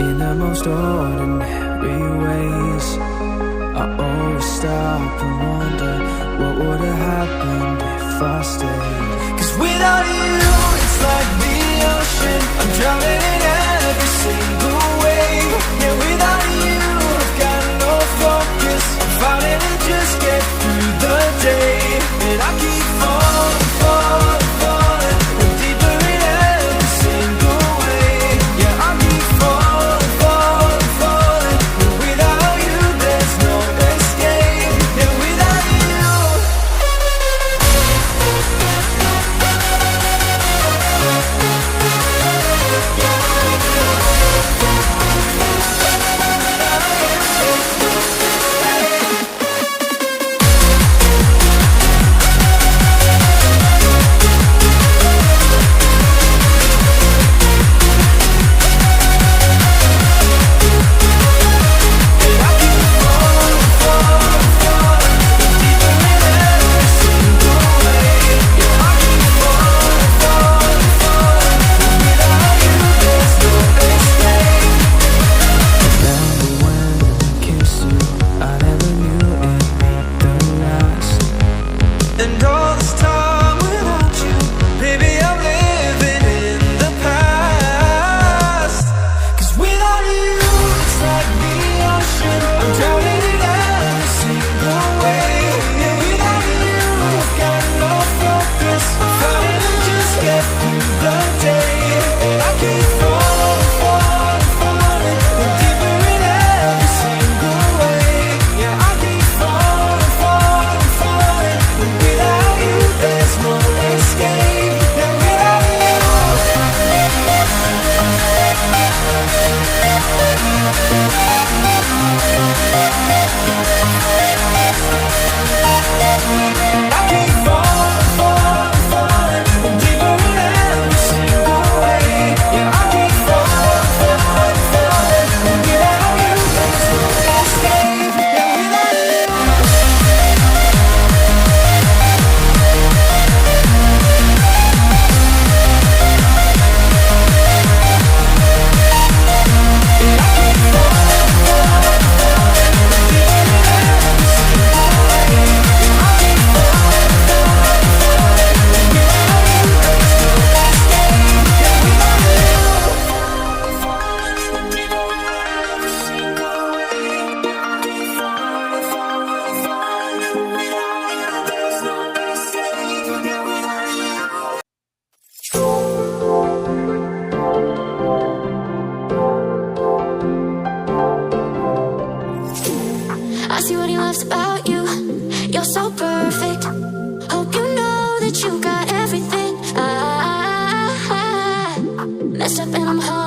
in the most ordinary ways. I always stop and wonder what would have happened if I stayed. 'Cause without you, it's like the ocean, I'm drowning in every single wave. Yeah, without you, I've got no focus, I'm fighting to just get through the day. And I keep falling, falling, falling, and deeper in every single way. Yeah, I keep falling, falling, falling, and without you there's no escape. Yeah, without you. And all this time without you, baby, I'm living in the past. 'Cause without you, it's like the ocean, I'm drowning in every single way. And without you, I've got no focus, I'm trying to just get through the day. And I keep falling, falling, falling, and deeper in every single way. Yeah, I keep falling, falling, falling, and without you there's no escape. And without you, I keep falling, falling, falling, and deeper in every single way. Yeah, I keep falling, falling, falling, and without you there's no escape. Yeah, without you. I see what he loves about you. You're so perfect. Hope you know that you got everything. I messed up and I'm home.